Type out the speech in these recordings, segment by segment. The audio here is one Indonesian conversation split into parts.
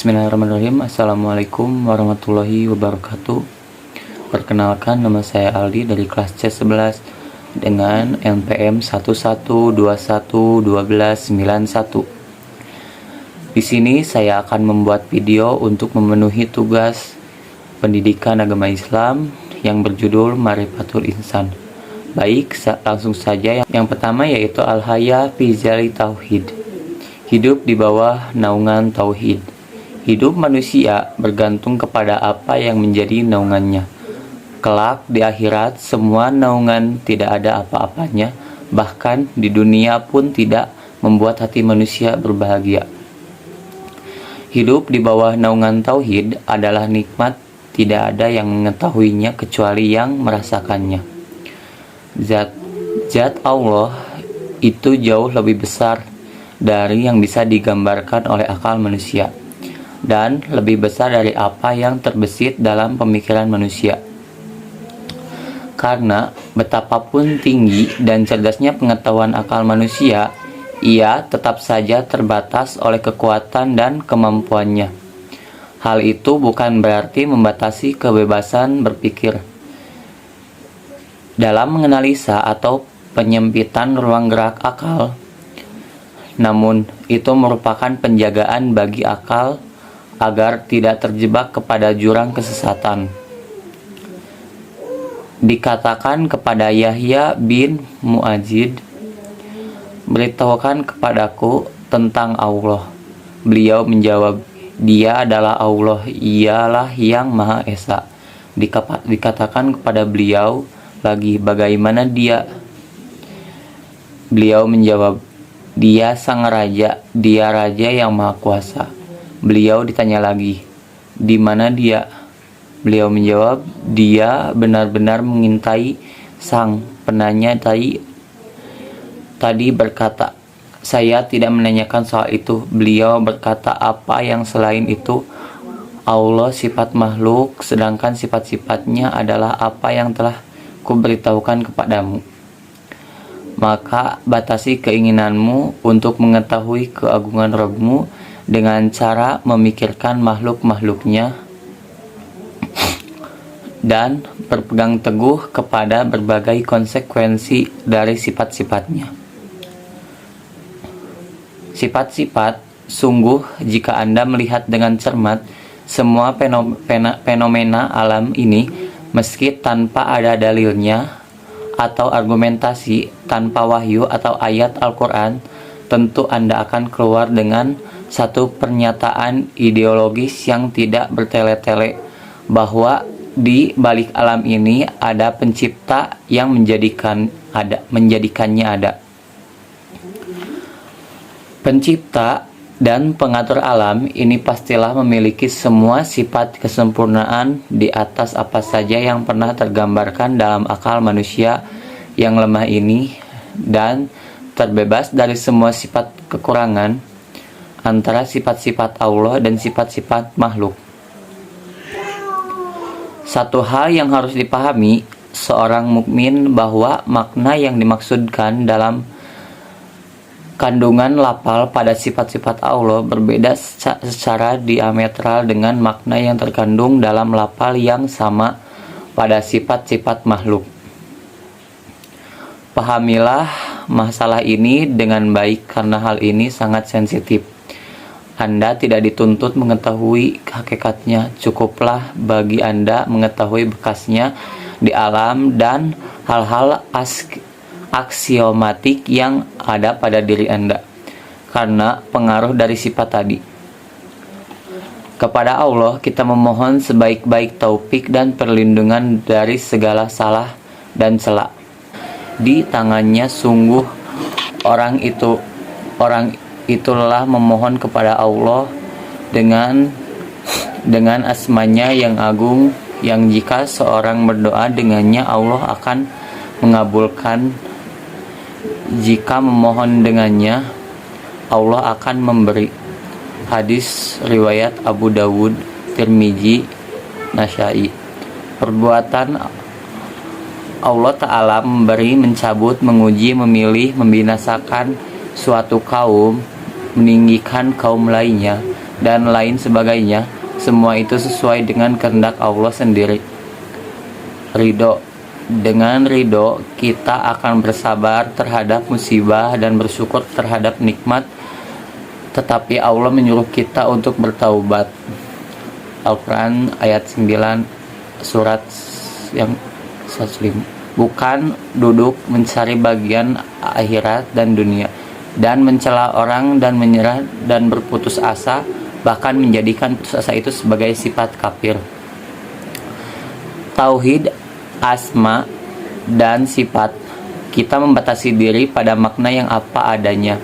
Bismillahirrahmanirrahim. Assalamualaikum warahmatullahi wabarakatuh. Perkenalkan, nama saya Aldi dari kelas C11 dengan NPM 11211291. Di sini saya akan membuat video untuk memenuhi tugas pendidikan agama Islam yang berjudul Marifatul Insan. Baik, langsung saja. Yang pertama yaitu Al-Haya fi Zilli Tauhid. Hidup di bawah naungan tauhid. Hidup manusia bergantung kepada apa yang menjadi naungannya. Kelak di akhirat semua naungan tidak ada apa-apanya, bahkan di dunia pun tidak membuat hati manusia berbahagia. Hidup di bawah naungan tauhid adalah nikmat, tidak ada yang mengetahuinya kecuali yang merasakannya. Zat Allah itu jauh lebih besar dari yang bisa digambarkan oleh akal manusia, dan lebih besar dari apa yang terbesit dalam pemikiran manusia. Karena betapapun tinggi dan cerdasnya pengetahuan akal manusia, ia tetap saja terbatas oleh kekuatan dan kemampuannya. Hal itu bukan berarti membatasi kebebasan berpikir. Dalam menganalisa atau penyempitan ruang gerak akal, namun itu merupakan penjagaan bagi akal agar tidak terjebak kepada jurang kesesatan. Dikatakan kepada Yahya bin Mu'adzid, "Beritahukan kepadaku tentang Allah." Beliau menjawab, "Dia adalah Allah, ialah yang Maha Esa." Dikatakan kepada beliau lagi, "Bagaimana dia?" Beliau menjawab, "Dia sang raja, dia raja yang maha kuasa." Beliau ditanya lagi, "Di mana dia?" Beliau menjawab, "Dia benar-benar mengintai." Sang penanya tadi berkata, "Saya tidak menanyakan soal itu." Beliau berkata, "Apa yang selain itu?" Allah sifat makhluk, sedangkan sifat-sifatnya adalah apa yang telah kuberitahukan kepadamu. Maka batasi keinginanmu untuk mengetahui keagungan Rabbmu dengan cara memikirkan makhluk-makhluknya dan berpegang teguh kepada berbagai konsekuensi dari sifat-sifatnya. Sifat-sifat, sungguh jika Anda melihat dengan cermat semua fenomena alam ini, meski tanpa ada dalilnya atau argumentasi, tanpa wahyu atau ayat Al-Quran, tentu Anda akan keluar dengan satu pernyataan ideologis yang tidak bertele-tele bahwa di balik alam ini ada pencipta yang menjadikannya ada. Pencipta dan pengatur alam ini pastilah memiliki semua sifat kesempurnaan di atas apa saja yang pernah tergambarkan dalam akal manusia yang lemah ini, dan terbebas dari semua sifat kekurangan antara sifat-sifat Allah dan sifat-sifat makhluk. Satu hal yang harus dipahami seorang mukmin bahwa makna yang dimaksudkan dalam kandungan lafal pada sifat-sifat Allah berbeda secara diametral dengan makna yang terkandung dalam lafal yang sama pada sifat-sifat makhluk. Pahamilah masalah ini dengan baik karena hal ini sangat sensitif. Anda tidak dituntut mengetahui hakikatnya, cukuplah bagi Anda mengetahui bekasnya di alam dan hal-hal aksiomatik yang ada pada diri Anda karena pengaruh dari sifat tadi. Kepada Allah kita memohon sebaik-baik taufik dan perlindungan dari segala salah dan celak. Di tangannya sungguh orang itulah memohon kepada Allah dengan asmanya yang agung, yang jika seorang berdoa dengannya Allah akan mengabulkan. Jika memohon dengannya Allah akan memberi. Hadis riwayat Abu Dawud, Tirmizi, Nasa'i. Perbuatan Allah Ta'ala memberi, mencabut, menguji, memilih, membinasakan suatu kaum, meninggikan kaum lainnya, dan lain sebagainya. Semua itu sesuai dengan kehendak Allah sendiri. Ridho. Dengan ridho, kita akan bersabar terhadap musibah dan bersyukur terhadap nikmat. Tetapi Allah menyuruh kita untuk bertaubat. Al-Quran ayat 9 surat yang 105. Bukan duduk mencari bagian akhirat dan dunia, dan mencela orang dan menyerah dan berputus asa, bahkan menjadikan putus asa itu sebagai sifat kafir. Tauhid asma dan sifat. Kita membatasi diri pada makna yang apa adanya,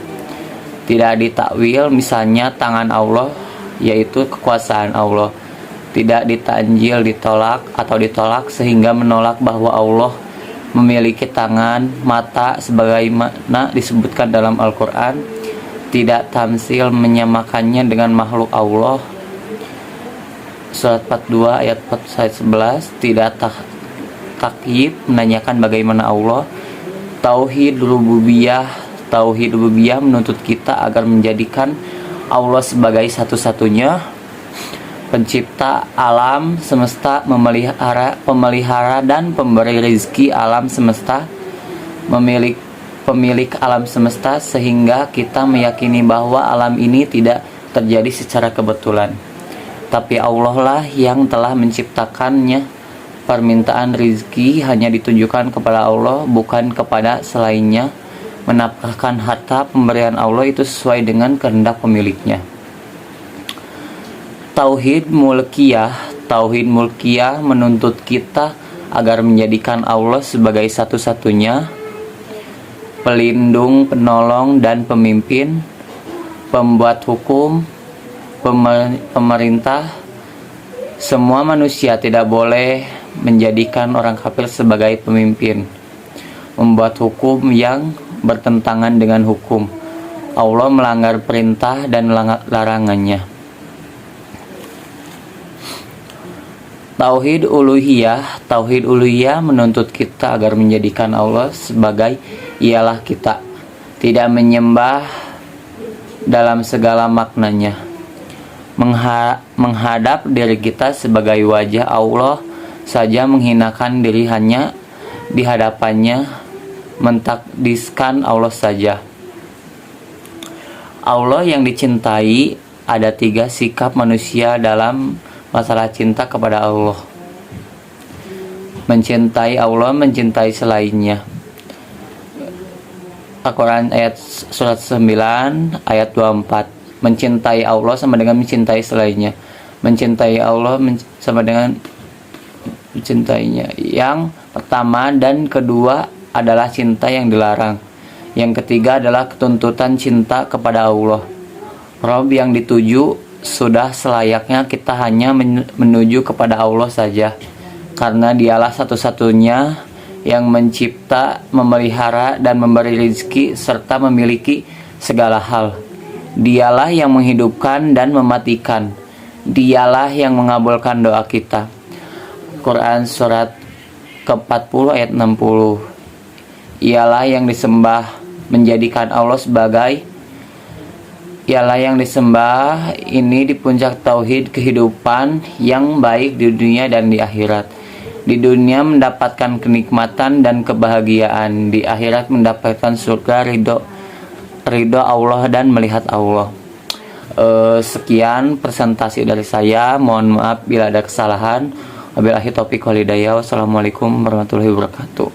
tidak ditakwil. Misalnya tangan Allah, yaitu kekuasaan Allah, tidak ditanjil, ditolak atau ditolak sehingga menolak bahwa Allah memiliki tangan, mata sebagaimana disebutkan dalam Al-Quran. Tidak tamsil, menyamakannya dengan makhluk Allah. Surat 42 ayat 11. Tidak takyif, menanyakan bagaimana Allah. Tauhid rububiyah. Tauhid rububiyah menuntut kita agar menjadikan Allah sebagai satu-satunya pencipta alam semesta, pemelihara dan pemberi rezeki alam semesta, pemilik alam semesta, sehingga kita meyakini bahwa alam ini tidak terjadi secara kebetulan, tapi Allah lah yang telah menciptakannya. Permintaan rezeki hanya ditujukan kepada Allah, bukan kepada selainnya. Menafkahkan harta pemberian Allah itu sesuai dengan kehendak pemiliknya. Tauhid mulkiyah. Tauhid mulkiyah menuntut kita agar menjadikan Allah sebagai satu-satunya pelindung, penolong, dan pemimpin, pembuat hukum, pemerintah. Semua manusia tidak boleh menjadikan orang kafir sebagai pemimpin, membuat hukum yang bertentangan dengan hukum Allah, melanggar perintah dan larangannya. Tauhid uluhiyah. Tauhid uluhiyah menuntut kita agar menjadikan Allah sebagai ialah kita, tidak menyembah dalam segala maknanya, menghadap diri kita sebagai wajah Allah saja, menghinakan diri hanya di hadapannya, mentakdiskan Allah saja. Allah yang dicintai. Ada 3 sikap manusia dalam masalah cinta kepada Allah. Mencintai Allah, mencintai selainnya. Al-Quran ayat surat 9 ayat 24. Mencintai Allah sama dengan mencintai selainnya. Mencintai Allah sama dengan mencintainya. Yang pertama dan kedua adalah cinta yang dilarang. Yang ketiga adalah ketuntutan cinta kepada Allah. Rabb yang dituju, sudah selayaknya kita hanya menuju kepada Allah saja, karena Dialah satu-satunya yang mencipta, memelihara, dan memberi rezeki serta memiliki segala hal. Dialah yang menghidupkan dan mematikan. Dialah yang mengabulkan doa kita. Quran surat ke-40 ayat 60. Ialah yang disembah, menjadikan Allah sebagai Ialah yang disembah ini di puncak tauhid kehidupan yang baik di dunia dan di akhirat. Di dunia mendapatkan kenikmatan dan kebahagiaan, di akhirat mendapatkan surga, ridho Allah dan melihat Allah. Sekian presentasi dari saya. Mohon maaf bila ada kesalahan. Wabillahi taufiq wal hidayah. Wassalamualaikum warahmatullahi wabarakatuh.